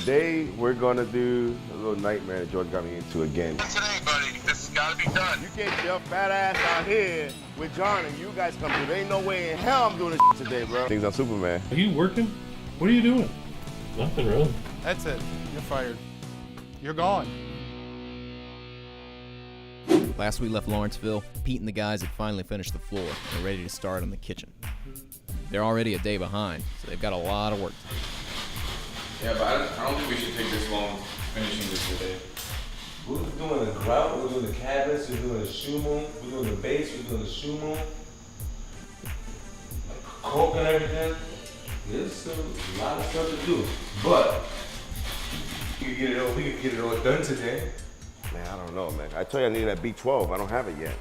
Today, we're gonna do a little nightmare that George got me into again. Not today, buddy. This has gotta be done. You get your fat ass out here with John and you guys come through. There ain't no way in hell I'm doing this today, bro. Things on Superman. Are you working? What are you doing? Nothing really. That's it. You're fired. You're gone. Last we left Lawrenceville, Pete and the guys had finally finished the floor and are ready to start on the kitchen. They're already a day behind, so they've got a lot of work to do. Yeah, but I don't think we should take this long finishing this today. We're doing the grout, we're doing the cabinets, we're doing the shoe moon, we're doing the base, we're doing the shoe moon. Coke and everything. There's still a lot of stuff to do. But we can get it all done today. Man, I don't know, man. I told you I needed that B12. I don't have it yet.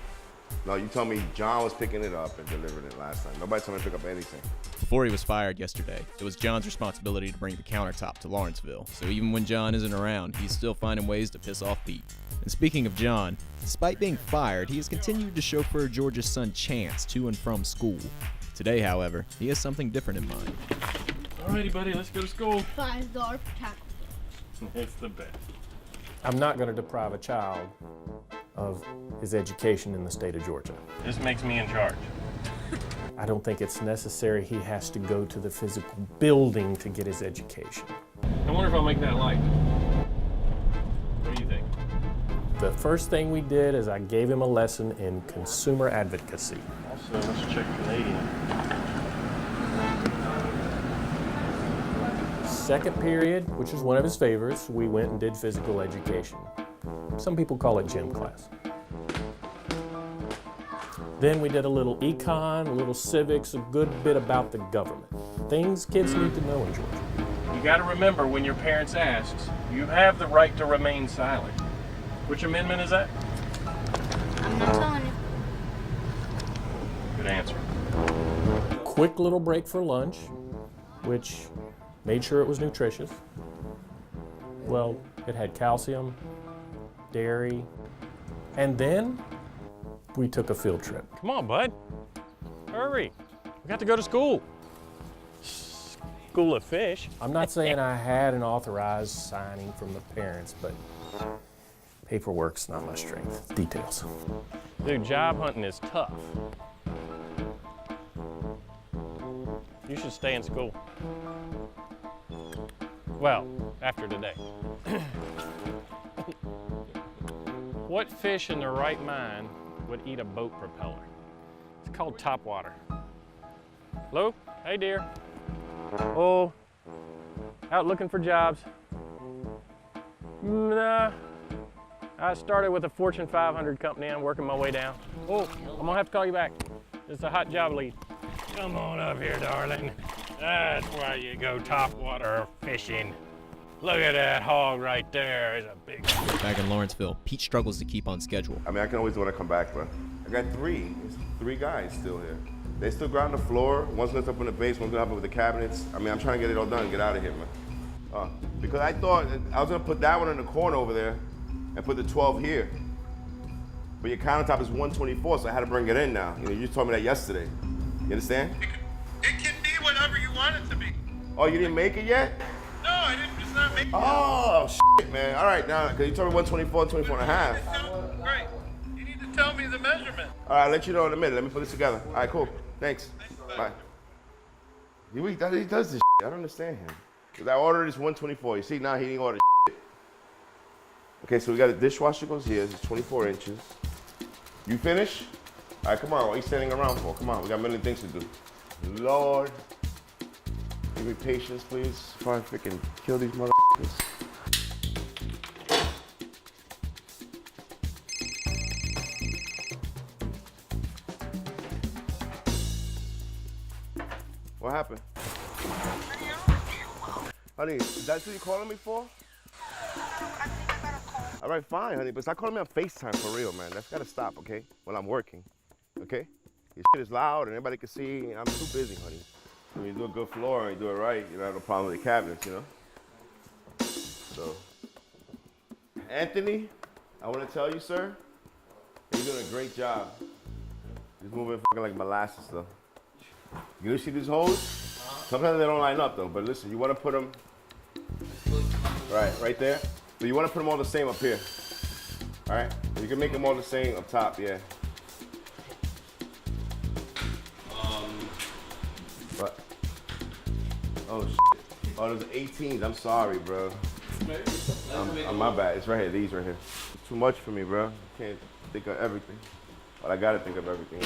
No, you told me John was picking it up and delivering it last time. Nobody told me to pick up anything. Before he was fired yesterday, it was John's responsibility to bring the countertop to Lawrenceville, so even when John isn't around, he's still finding ways to piss off Pete. And speaking of John, despite being fired, he has continued to chauffeur George's son Chance to and from school. Today, however, he has something different in mind. Alrighty, buddy, let's go to school. $5 for tackle. It's the best. I'm not going to deprive a child of his education in the state of Georgia. This makes me in charge. I don't think it's necessary he has to go to the physical building to get his education. I wonder if I'll make that light. What do you think? The first thing we did is I gave him a lesson in consumer advocacy. Also, let's check Canadian. Second period, which is one of his favorites, we went and did physical education. Some people call it gym class. Then we did a little econ, a little civics, a good bit about the government. Things kids need to know in Georgia. You gotta remember when your parents asks, you have the right to remain silent. Which amendment is that? I'm not telling you. Good answer. Quick little break for lunch, which made sure it was nutritious. Well, it had calcium, dairy, and then we took a field trip. Come on, bud. Hurry. We got to go to school. School of fish. I'm not saying I had an authorized signing from the parents, but paperwork's not my strength. Details. Dude, job hunting is tough. You should stay in school. Well, after today. What fish in their right mind would eat a boat propeller? It's called topwater. Hello? Hey, dear. Oh, out looking for jobs? Nah. I started with a Fortune 500 company. I'm working my way down. Oh, I'm gonna have to call you back. It's a hot job lead. Come on up here, darling. That's why you go topwater fishing. Look at that hog right there. He's a big one. Back in Lawrenceville, Pete struggles to keep on schedule. I mean, I can always do when I come back, bro. I got three guys still here. They still ground the floor. One's gonna up in the base, one's gonna help me with the cabinets. I mean, I'm trying to get it all done and get out of here, man. Because I thought I was gonna put that one in the corner over there and put the 12 here. But your countertop is 124, so I had to bring it in now. You know, you just told me that yesterday. You understand? It can be whatever you want it to be. Oh, you didn't make it yet? No, I didn't. It's not making Oh, shit, man. All right, now, because you told me 124, 24 and a half. Right. You need to tell me the measurement. All right, I'll let you know in a minute. Let me put this together. All right, cool. Thanks. Bye. He does this shit. I don't understand him. Because I ordered this 124. You see, now he didn't order shit. Okay, so we got a dishwasher goes here. It's 24 inches. You finish? All right, come on. What are you standing around for? Come on, we got a million things to do. Lord, give me patience, please, before I freaking kill these motherfuckers. What happened? Honey, that's what you're calling me for? All right, fine, honey, but stop calling me on FaceTime for real, man. That's gotta stop, okay? When I'm working, okay? Your shit is loud and everybody can see. I'm too busy, honey. When you do a good floor and you do it right, you don't have no problem with the cabinets, you know? So, Anthony, I want to tell you, sir, you're doing a great job. Just moving fucking like molasses, though. You see these holes? Sometimes they don't line up, though, but listen, you want to put them right there. But you want to put them all the same up here. All right? You can make them all the same up top, yeah. But, oh, shit. Oh, those are 18s. I'm sorry, bro. I'm my bad. It's right here. These right here. It's too much for me, bro. I can't think of everything. But I got to think of everything.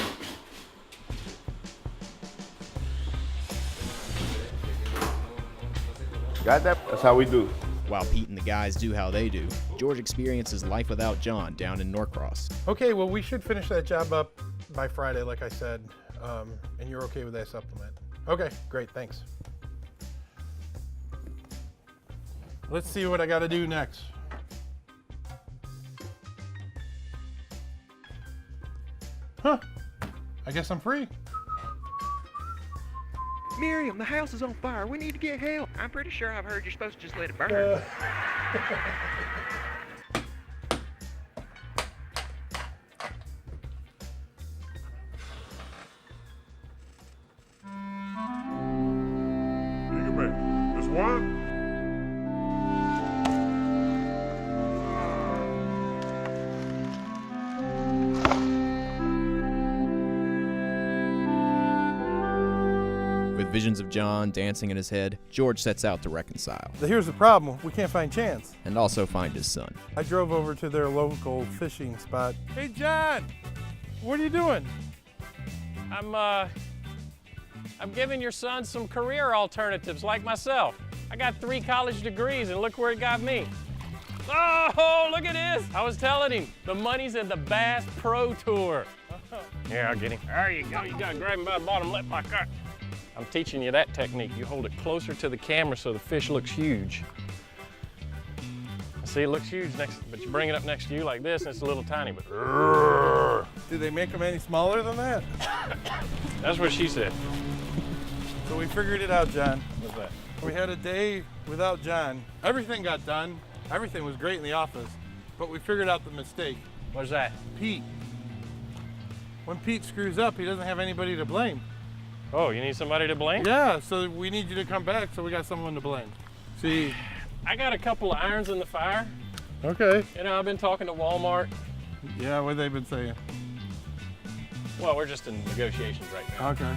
Got that? That's how we do. While Pete and the guys do how they do, George experiences life without John down in Norcross. Okay, well, we should finish that job up by Friday, like I said, and you're okay with that supplement. Okay, great, thanks. Let's see what I got to do next. Huh, I guess I'm free. Miriam, the house is on fire. We need to get help. I'm pretty sure I've heard you're supposed to just let it burn. Just one? With visions of John dancing in his head, George sets out to reconcile Here's the problem. We can't find Chance. and also find his son. I drove over to their local fishing spot. Hey, John, what are you doing? I'm giving your son some career alternatives like myself. I got 3 college degrees and look where it got me. Oh, look at this. I was telling him, the money's in the Bass Pro Tour. Here, I'll get him. There you go. You gotta grab him by the bottom lip like that. I'm teaching you that technique. You hold it closer to the camera so the fish looks huge. See, it looks huge but you bring it up next to you like this and it's a little tiny, but Do they make them any smaller than that? that's what she said. So we figured it out, John. What's that? We had a day without John. Everything got done. Everything was great in the office, but we figured out the mistake. What's that? Pete. When Pete screws up, he doesn't have anybody to blame. Oh, you need somebody to blame? Yeah, so we need you to come back so we got someone to blame. See, I got a couple of irons in the fire. okay. You know, I've been talking to Walmart. Yeah, what they've been saying. Well, we're just in negotiations right now. Okay.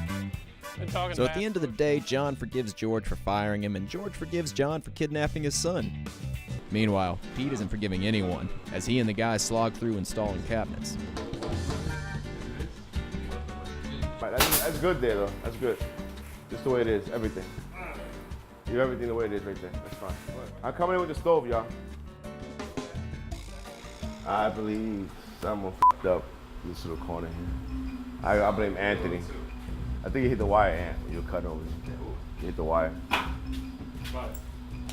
Been talking So to at the end of the day, John forgives George for firing him, and George forgives John for kidnapping his son. Meanwhile, Pete isn't forgiving anyone, as he and the guys slog through installing cabinets. Right, that's good there, though. That's good. Just the way it is, everything. You do everything the way it is right there. That's fine. I'm coming in with the stove, y'all. I believe someone f***ed up in this little corner here. I blame Anthony. I think he hit the wire, Ant, when you were cutting over. He hit the wire. Do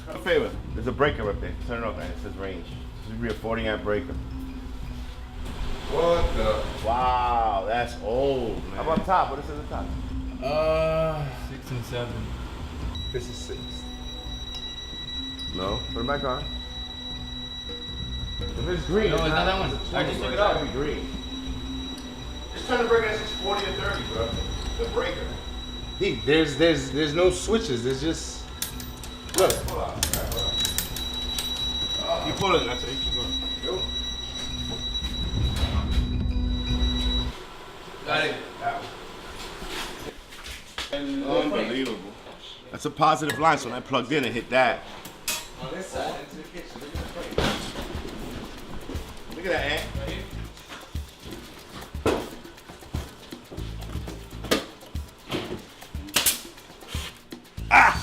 a favor. There's a breaker up there. Turn it off, Ant. It says range. This should be a 40 amp breaker. What the? Wow, that's old, man. How about top? What is at the top? 6 and 7. This is 6. No. Put it back on. If it's green, No, it's not that one. I just took it out. It's gotta be green. Just turn the breaker at 640 or 30, bro. The breaker. There's no switches. There's just look. Pull out. Keep pulling. That's it. Keep going. Go. Got it. Unbelievable. That's a positive line, so when I plugged in and hit that. On this side into the kitchen. Look at that, Ant. Ah!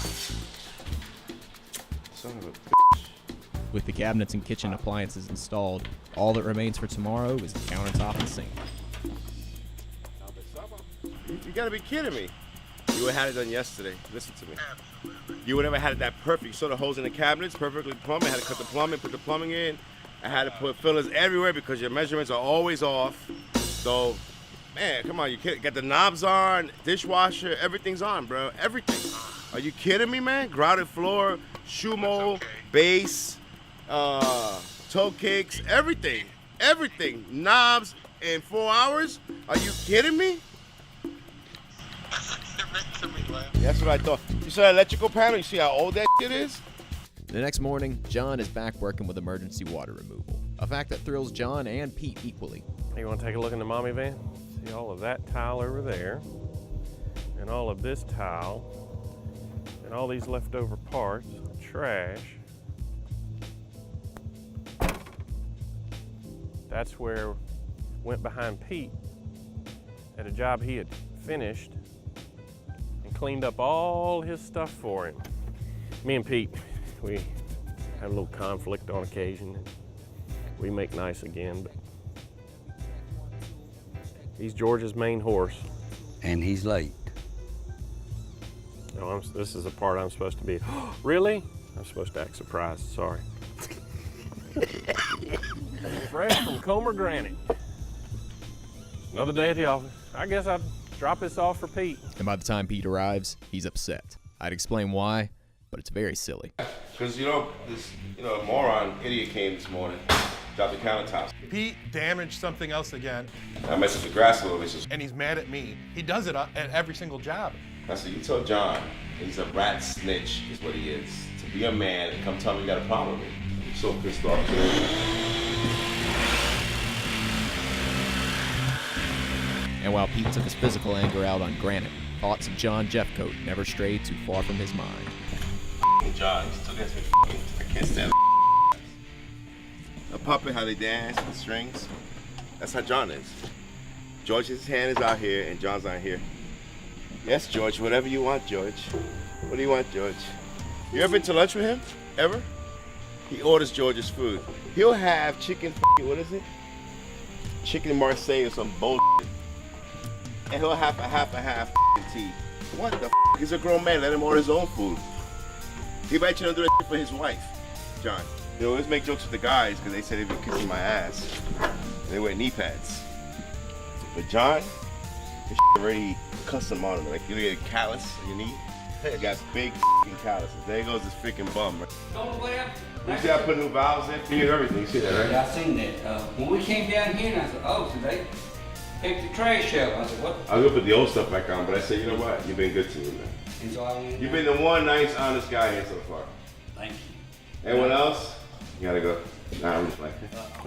Son of a bitch. With the cabinets and kitchen appliances installed, all that remains for tomorrow is the countertop and sink. You gotta be kidding me. You would have had it done yesterday. Listen to me. You would have had that perfect. You saw the holes in the cabinets, perfectly plumbed. I had to cut the plumbing, put the plumbing in. I had to put fillers everywhere because your measurements are always off. So, man, come on. You got the knobs on, dishwasher, everything's on, bro. Everything. Are you kidding me, man? Grouted floor, shoe mold, base, toe kicks, everything. Everything. Knobs in 4 hours? Are you kidding me? That's what I thought. You saw that electrical panel? You see how old that shit is? The next morning, John is back working with emergency water removal, a fact that thrills John and Pete equally. You want to take a look in the mommy van? See all of that tile over there, and all of this tile, and all these leftover parts, trash. That's where went behind Pete at a job he had finished and cleaned up all his stuff for him. Me and Pete, we have a little conflict on occasion. And we make nice again, but he's George's main horse. And he's late. No, this is the part I'm supposed to be. Really? I'm supposed to act surprised, sorry. Fresh from Comer Granite. Another day at the office. I guess I'll drop this off for Pete. And by the time Pete arrives, he's upset. I'd explain why, but it's very silly. Because, this moron idiot came this morning, dropped the countertops. Pete damaged something else again, I messed with the grass a little bit. So and he's mad at me. He does it at every single job. I said, you tell John, he's a rat snitch is what he is. To be a man and come tell me you got a problem with me. I'm so pissed off today. And while Pete took his physical anger out on Granite, thoughts of John Jeffcoat never strayed too far from his mind. John, he still gets me. I can't stand a puppet, how they dance with strings. That's how John is. George's hand is out here and John's out here. Yes, George, whatever you want, George. What do you want, George? You ever been to lunch with him? Ever? He orders George's food. He'll have chicken, what is it? Chicken Marseille or some bullshit. And he'll have a half tea. What the He's a grown man, let him order his own food. He might you do that shit for his wife, John. They always make jokes with the guys because they say they've been kissing my ass. And they wear knee pads. But John, this shit already custom on him. Like you get a callus on your knee. You got big calluses. There goes this freaking bum. Right? You see I put new valves in for you and everything. You see that, right? Yeah, I seen that. When we came down here, and I said, oh, so they picked the trash up. I said, what? I was gonna put the old stuff back on, but I said, you know what? You've been good to me, man. And so I went You've been the one nice, honest guy here so far. Thank you. Anyone else? You gotta go. Nah, I'm just like.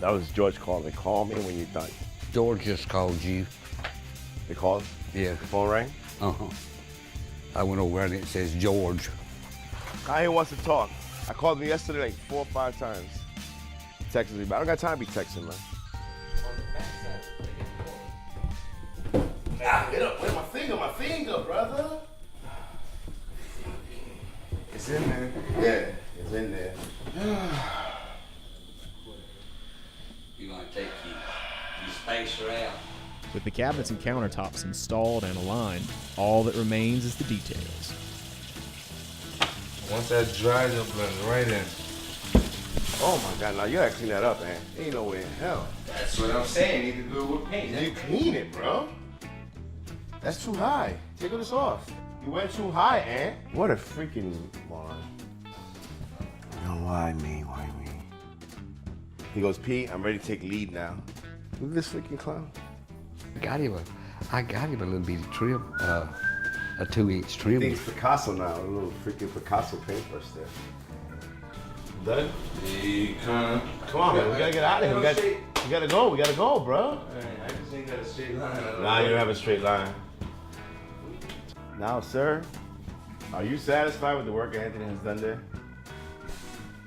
That was George calling. They called me when you're done. George just called you. They called? Yeah. The phone rang? Uh-huh. I went over and it says George. Guy here wants to talk. I called him yesterday like 4 or 5 times. He texted me, but I don't got time to be texting, man. Get up, where's my finger, brother? It's in there. Yeah, it's in there. You want to take your spacer out? With the cabinets and countertops installed and aligned, all that remains is the details. Once that dries, it'll blend right in. Oh my God, now you gotta clean that up, man. Ain't no way in hell. That's what I'm saying. You need to do it with paint. You clean it, bro. That's too high. Take this off. You went too high, Ant. What a freaking moron. No, why me? Why me? He goes, Pete, I'm ready to take lead now. Look at this freaking clown. I got him a little bitty trim, a 2-inch trim. I think it's Picasso now, a little freaking Picasso paintbrush there. Done? Come on, man, we gotta get out of here. We gotta go, bro. I just ain't got a straight line. Nah, you don't have a straight line. Now, sir, are you satisfied with the work Anthony has done there?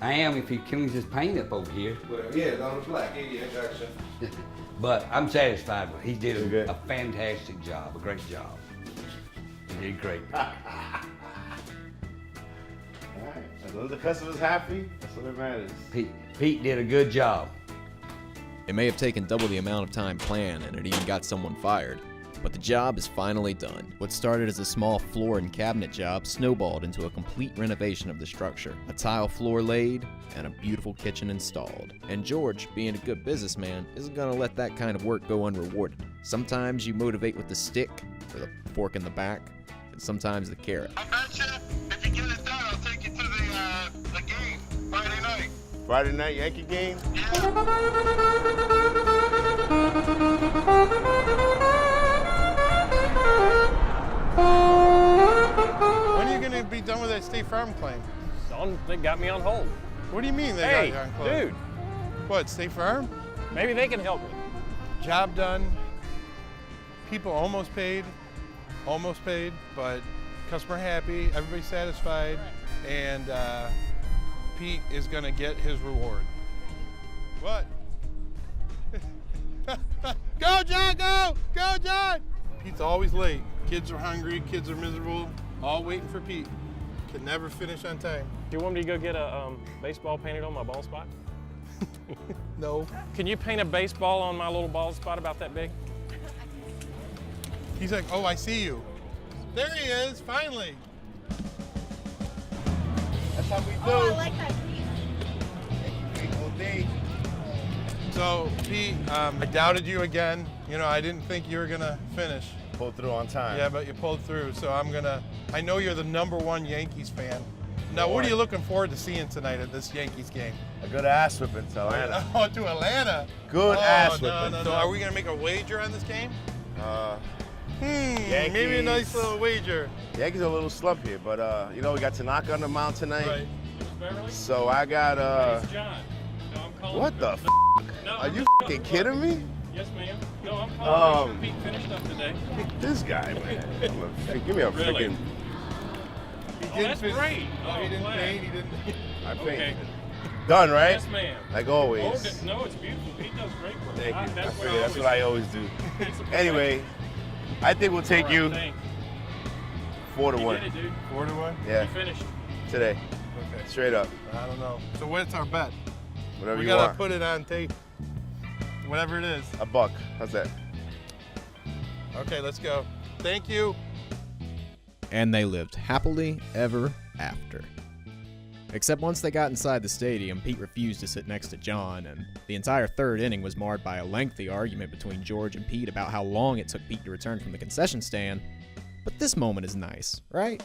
I am if he cleans his paint up over here. Yeah, on the black. Yeah, gotcha. But I'm satisfied with it. He did good. a fantastic job, a great job. He did great. All right, as long as the customer's happy, that's what it matters. Pete did a good job. It may have taken double the amount of time planned, and it even got someone fired. But the job is finally done. What started as a small floor and cabinet job snowballed into a complete renovation of the structure. A tile floor laid, and a beautiful kitchen installed. And George, being a good businessman, isn't gonna let that kind of work go unrewarded. Sometimes you motivate with the stick, or the fork in the back, and sometimes the carrot. I bet you, if you get it done, I'll take you to the game Friday night. Friday night Yankee game? When are you going to be done with that State Farm claim? They got me on hold. What do you mean they Hey, got you on close? dude. What, State Farm? Maybe they can help me. Job done. People almost paid, but customer happy, everybody satisfied, and Pete is gonna get his reward. What? Go, John, go! Go, John! Pete's always late. Kids are hungry, kids are miserable, all waiting for Pete. Can never finish on time. Do you want me to go get a baseball painted on my bald spot? No. Can you paint a baseball on my little bald spot about that big? He's like, oh, I see you. There he is, finally. That's how we do. Oh, I like that piece. So, Pete, I doubted you again. You know, I didn't think you were gonna finish. Pulled through on time. Yeah, but you pulled through, so I know you're the #1 Yankees fan. Now, what are you looking forward to seeing tonight at this Yankees game? A good ass whipping to Atlanta. Oh, to Atlanta. Good ass no, whipping. no, no. So are we gonna make a wager on this game? Yankees. Maybe a nice little wager. Yankees are a little slump here, but you know, we got Tanaka on the mound tonight. Right. So I got It's John. No, I'm calling what for- the f? No, Are I'm you just- fucking kidding me? Yes, ma'am. No, I'm calling to make sure Pete finished up today. This guy, man. Give me a Really? freaking. Oh, that's great. Oh, he didn't glad. paint, he didn't. I Okay. painted. Done, right? Yes, ma'am. Like Oh, always. no, it's beautiful. Pete does great work. Thank you. That's What I always do. Anyway, I think we'll take you 4-1. You did it, dude. 4-1? Yeah. You finished. Today. Okay. Straight up. I don't know. So what's our bet? Whatever We you gotta want. put it on tape. Whatever it is. $1. How's that? Okay, let's go. Thank you. And they lived happily ever after. Except once they got inside the stadium, Pete refused to sit next to John, and the entire third inning was marred by a lengthy argument between George and Pete about how long it took Pete to return from the concession stand. But this moment is nice, right?